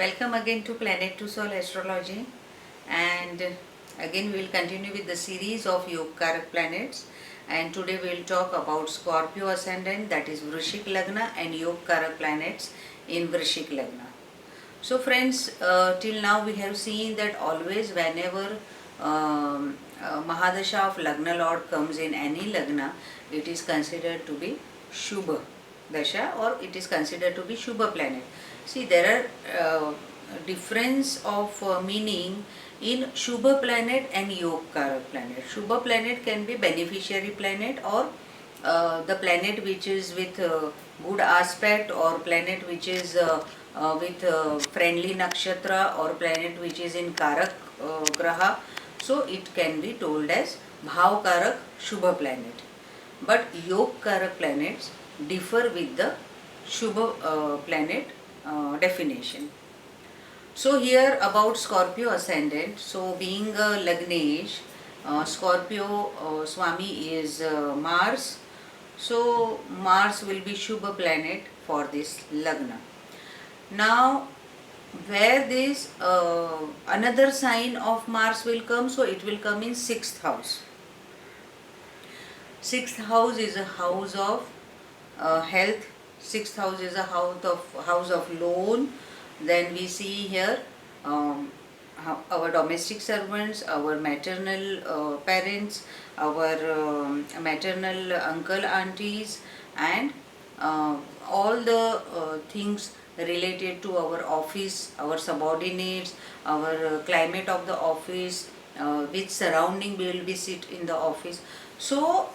Welcome again to Planet to Soul Astrology, and again we will continue with the series of YOGKARAK planets, and today we will talk about Scorpio ascendant, that is VRUSCHIK LAGNA, and YOGKARAK planets in VRUSCHIK LAGNA. So friends, till now we have seen that always whenever Mahadasha of Lagna Lord comes in any Lagna, it is considered to be Shubha Dasha, or it is considered to be Shubha planet. See, there are difference of meaning in Shubha planet and Yogkarak planet. Shubha planet can be beneficiary planet, or the planet which is with good aspect, or planet which is with friendly nakshatra, or planet which is in Karak Graha. So it can be told as Bhav Karak Shubha planet. But Yog Karak planets differ with the Shubha planet definition. So here about Scorpio ascendant, so being a Lagnesh, Scorpio Swami is Mars, so Mars will be Shubha planet for this Lagna. Now where this another sign of Mars will come, so it will come in 6th house. 6th house is a house of health. 6th house is a house of loan. Then we see here our domestic servants, our maternal parents, our maternal uncle, aunties, and all the things related to our office, our subordinates, our climate of the office, which surrounding will be sit in the office. So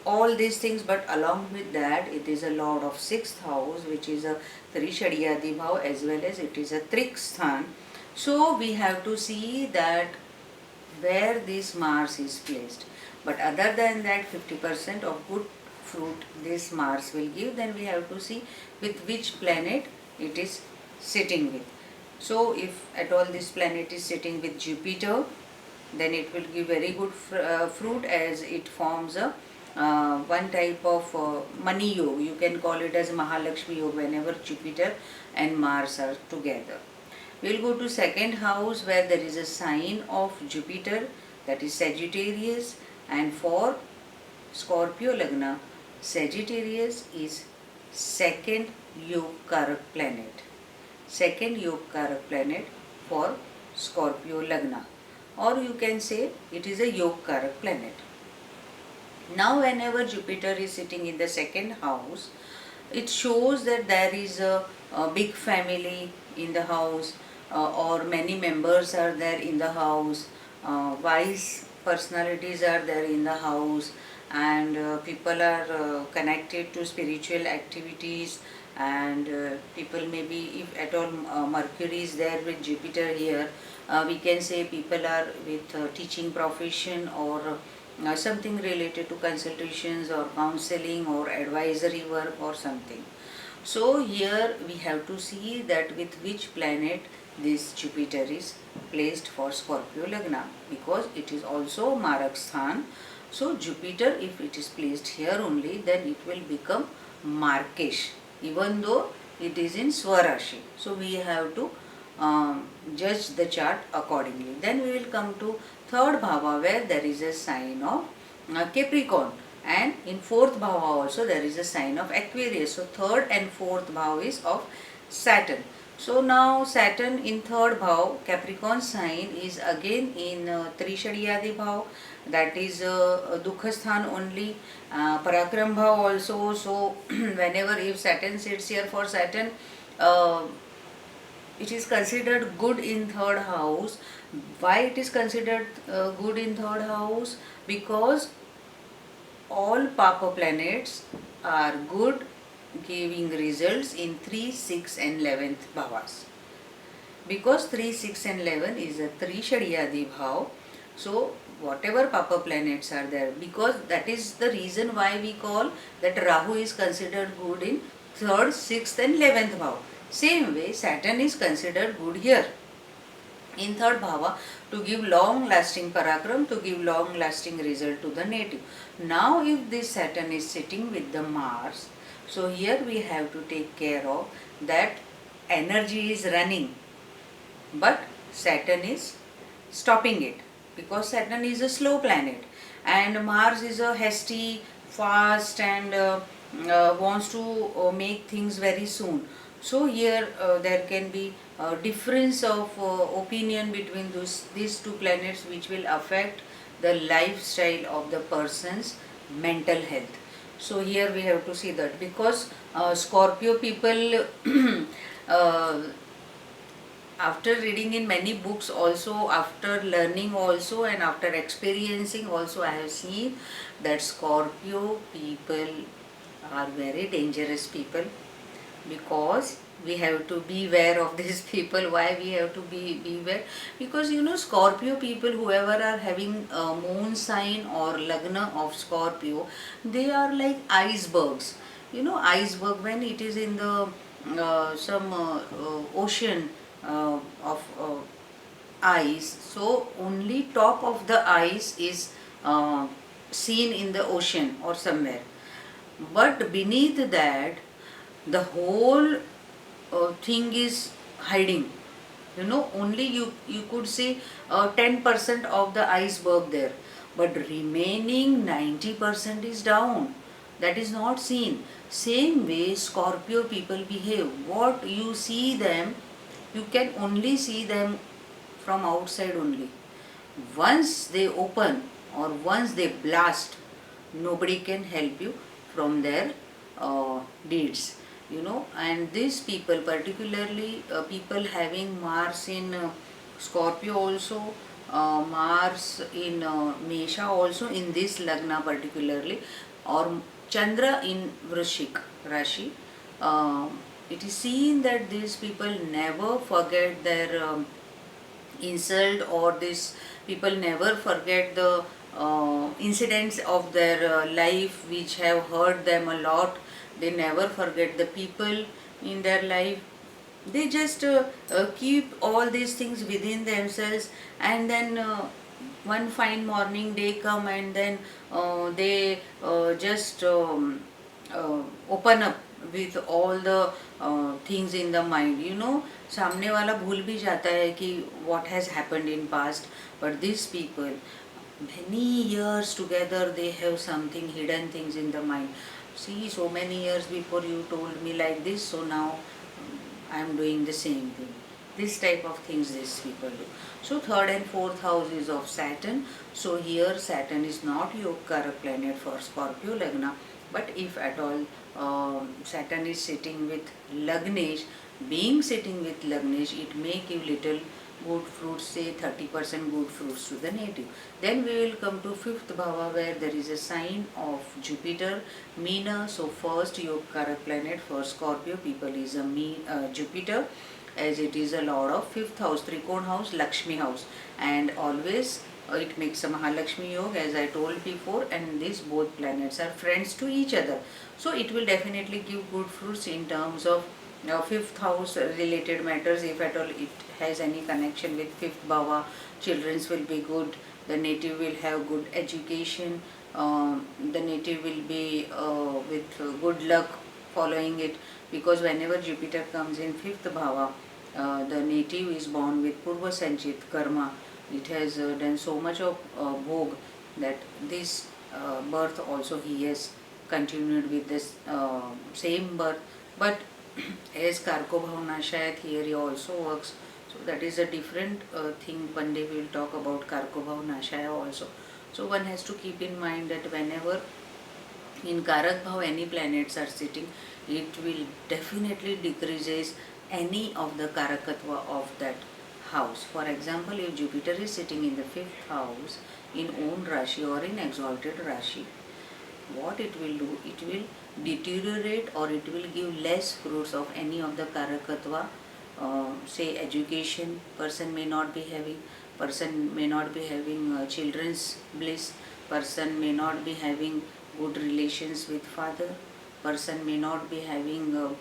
all these things, but along with that it is a lord of 6th house, which is a Trishadiyadi Bhav, as well as it is a Triksthan. So we have to see that where this Mars is placed. But other than that, 50% of good fruit this Mars will give. Then we have to see with which planet it is sitting with. So if at all this planet is sitting with Jupiter, then it will give very good fruit, as it forms a one type of money yoga. You can call it as Mahalakshmi yoga whenever Jupiter and Mars are together. We will go to 2nd house, where there is a sign of Jupiter, that is Sagittarius, and for Scorpio Lagna, Sagittarius is 2nd Yogkarak planet. 2nd Yogkarak planet for Scorpio Lagna, or you can say it is a Yogkarak planet. Now whenever Jupiter is sitting in the 2nd house, it shows that there is a big family in the house, or many members are there in the house, wise personalities are there in the house, and people are connected to spiritual activities, and people maybe, if at all Mercury is there with Jupiter here, we can say people are with teaching profession, or something related to consultations or counseling or advisory work or something. So here we have to see that with which planet this Jupiter is placed for Scorpio Lagna, because it is also Marak Sthan. So Jupiter, if it is placed here only, then it will become Markesh, even though it is in Swarashi. So we have to judge the chart accordingly. Then we will come to 3rd bhava, where there is a sign of Capricorn, and in 4th bhava also there is a sign of Aquarius. So 3rd and 4th bhava is of Saturn. So now Saturn in 3rd bhav, Capricorn sign, is again in Trishadiyadi bhav, that is Dukhasthan only, Parakram bhav also. So whenever if Saturn sits here, for Saturn it is considered good in 3rd house. Why it is considered good in 3rd house? Because all Papa planets are good, giving results in 3, 6 and 11th bhavas. Because 3, 6 and 11 is a Trishadiyadi bhav, so whatever Papa planets are there, because that is the reason why we call that Rahu is considered good in 3rd, 6th and 11th bhav. Same way Saturn is considered good here in 3rd bhava to give long lasting parakram, to give long lasting result to the native. Now if this Saturn is sitting with the Mars, so here we have to take care of that energy is running but Saturn is stopping it, because Saturn is a slow planet and Mars is a hasty, fast, and wants to make things very soon. So here there can be a difference of opinion between these two planets, which will affect the lifestyle of the person's mental health. So here we have to see that, because Scorpio people uh, after reading in many books also, after learning also, and after experiencing also, I have seen that Scorpio people are very dangerous people, because we have to beware of these people. Why we have to beware? Because Scorpio people, whoever are having a moon sign or lagna of Scorpio, they are like icebergs. Iceberg, when it is in the some ocean of ice, so only top of the ice is seen in the ocean or somewhere, but beneath that the whole thing is hiding. Only you could see 10% of the iceberg there, but remaining 90% is down, that is not seen. Same way Scorpio people behave. What you see them, you can only see them from outside only. Once they open or once they blast, nobody can help you from their deeds. And these people, particularly people having Mars in Scorpio also, Mars in Mesha also, in this lagna particularly, or Chandra in Vrishik Rashi, it is seen that these people never forget their insult, or these people never forget the incidents of their life which have hurt them a lot. They never forget the people in their life. They just keep all these things within themselves, and then one fine morning they come, and then they just open up with all the things in the mind. सामने वाला भूल भी जाता है कि what has happened in past, but these people, many years together, they have something hidden things in the mind. See, so many years before you told me like this, so now I am doing the same thing. This type of things these people do. So third and fourth house is of Saturn. So here Saturn is not YOGKARAK planet for Scorpio lagna, but if at all Saturn is sitting with Lagnesh, being sitting with Lagnesh, it may give little good fruits, say 30% good fruits to the native. Then we will come to fifth bhava, where there is a sign of Jupiter, Meena. So first YOGKARAK planet for Scorpio people is a Jupiter, as it is a lord of fifth house, Trikon house, Lakshmi house, and always it makes a Mahalakshmi Yoga, as I told before, and these both planets are friends to each other. So it will definitely give good fruits in terms of fifth house related matters. If at all it has any connection with fifth bhava, children's will be good, the native will have good education, the native will be with good luck following it, because whenever Jupiter comes in fifth bhava, the native is born with Purva Sanchit karma. It has done so much of bhog that this birth also he has continued with this same birth. But as Karko Bhavanashaya theory also works, so that is a different thing. One day we will talk about Karko Bhavanashaya also. So one has to keep in mind that whenever in Karak Bhav any planets are sitting, it will definitely decreases any of the Karakatva of that house. For example, if Jupiter is sitting in the fifth house in own Rashi or in exalted Rashi, what it will do? It will deteriorate, or it will give less fruits of any of the Karakatva. Say education, person may not be having, children's bliss, person may not be having good relations with father, person may not be having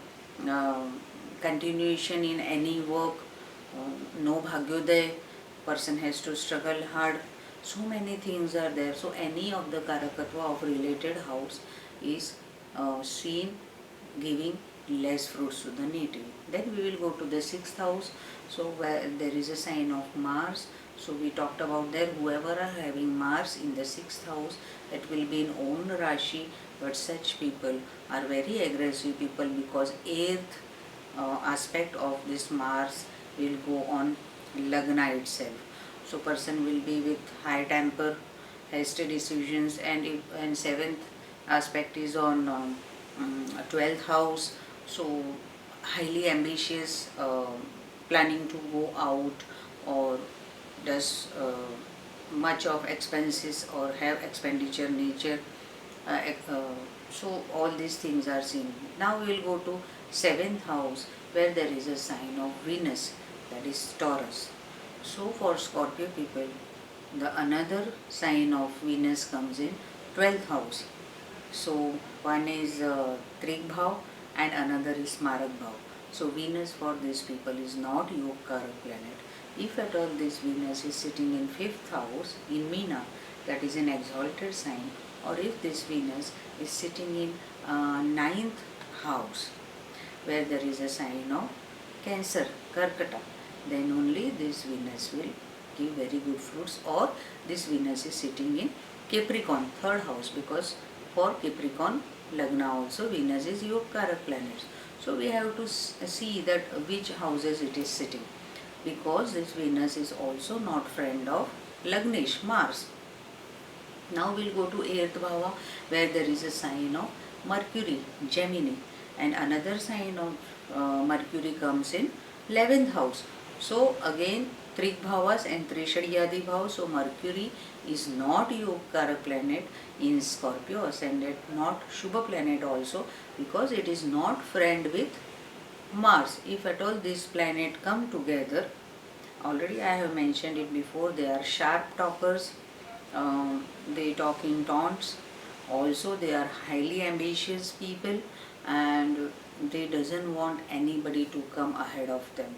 continuation in any work, no bhagyodaya, person has to struggle hard. So many things are there. So any of the Karakatva of related house is seen giving less fruits to the native. Then we will go to the 6th house, so where there is a sign of Mars. So we talked about there, whoever are having Mars in the 6th house, that will be in own Rashi, but such people are very aggressive people because 8th aspect of this Mars will go on Lagna itself. So person will be with high temper, hasty decisions, and 7th aspect is on 12th house. So highly ambitious, planning to go out, or does much of expenses or have expenditure nature. So all these things are seen. Now we will go to 7th house where there is a sign of Venus, that is Taurus. So for Scorpio people, the another sign of Venus comes in 12th house. So one is Trik Bhav and another is Marak Bhav. So Venus for these people is not YOGKARAK planet. If at all this Venus is sitting in 5th house in Meena, that is an exalted sign, or if this Venus is sitting in 9th house where there is a sign of Cancer, Karkata, then only this Venus will give very good fruits, or this Venus is sitting in Capricorn, 3rd house, because for Capricorn Lagna also Venus is YOGKARAK planet. So we have to see that which houses it is sitting, because this Venus is also not friend of Lagnesh, Mars. Now we'll go to 8th Bhava where there is a sign of Mercury, Gemini, and another sign of Mercury comes in 11th house. So again Trik Bhavas and Trishadiyadi Bhav. So Mercury is not YOGKARAK planet in Scorpio ascendant, not Shubha planet also, because it is not friend with Mars. If at all this planet come together, already I have mentioned it before, they are sharp talkers, they talk in taunts, also they are highly ambitious people, and they doesn't want anybody to come ahead of them.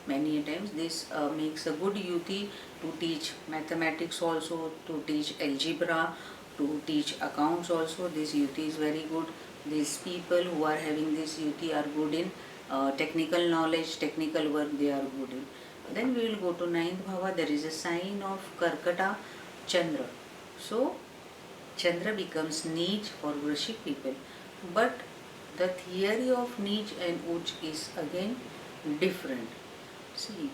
Many times this makes a good yuti to teach mathematics also, to teach algebra, to teach accounts also. This yuti is very good. These people who are having this yuti are good in technical knowledge, technical work they are good in. Then we will go to 9th Bhava. There is a sign of Karkata, Chandra. So Chandra becomes Neej for Vrishik people. But the theory of Neej and Uch is again different. See,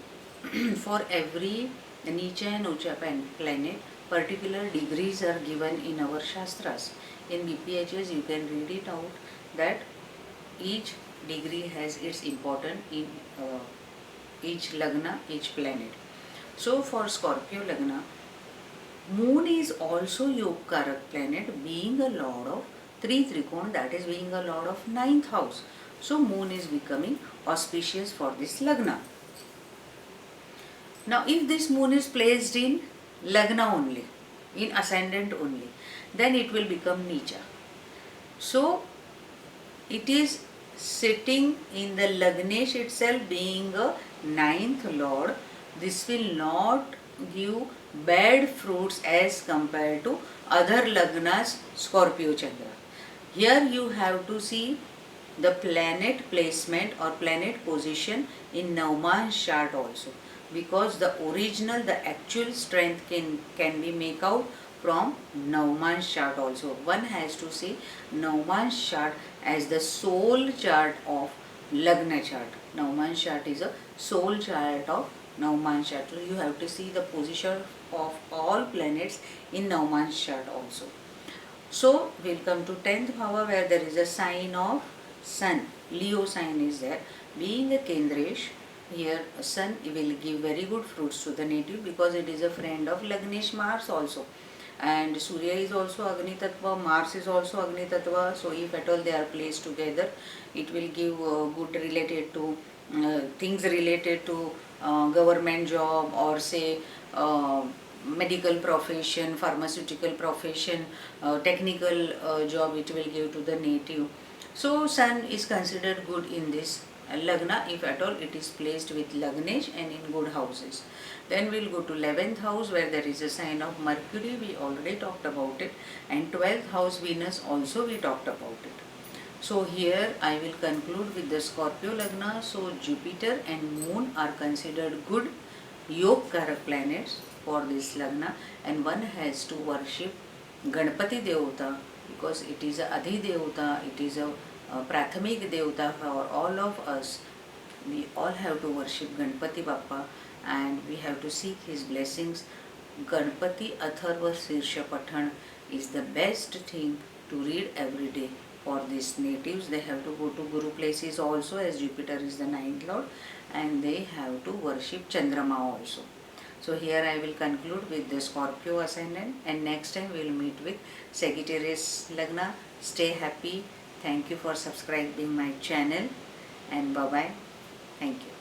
for every Neecha and Ucha planet, particular degrees are given in our Shastras. In BPHS you can read it out that each degree has its importance in each Lagna, each planet. So for Scorpio Lagna, Moon is also YOGKARAK planet, being a lord of 3 Trikon, that is being a lord of 9th house. So Moon is becoming auspicious for this Lagna. Now if this Moon is placed in Lagna only, in ascendant only, then it will become Neecha. So it is sitting in the Lagnesh itself, being a 9th lord. This will not give bad fruits as compared to other Lagnas Scorpio Chandra. Here you have to see the planet placement or planet position in Navman's chart also, because the original, the actual strength can be make out from Navman's chart also. One has to see Navman's chart as the soul chart of Lagna chart. Navman's chart is a soul chart of Navman's chart. So you have to see the position of all planets in Navman's chart also. So we'll come to 10th Bhava where there is a sign of Sun. Leo sign is there. Being a Kendresh, here Sun will give very good fruits to the native because it is a friend of Lagnesh Mars also. And Surya is also Agni Tattva, Mars is also Agni Tattva. So if at all they are placed together, it will give good related to things related to government job, or say medical profession, pharmaceutical profession, technical job it will give to the native. So Sun is considered good in this Lagna if at all it is placed with Lagnesh and in good houses. Then we'll go to 11th house where there is a sign of Mercury, we already talked about it, and 12th house Venus also we talked about it. So here I will conclude with the Scorpio Lagna. So Jupiter and Moon are considered good YOGKARAK planets for this Lagna, and one has to worship Ganpati Devata because it is a Adhi Devata, it is a Prathamik Devata for all of us. We all have to worship Ganpati Bappa and we have to seek his blessings. Ganpati Atharva Sirsha Pathan is the best thing to read every day. For these natives, they have to go to Guru places also, as Jupiter is the ninth lord, and they have to worship Chandrama also. So here I will conclude with the Scorpio ascendant, and next time we will meet with Sagittarius Lagna. Stay happy. Thank you for subscribing my channel, and bye bye. Thank you.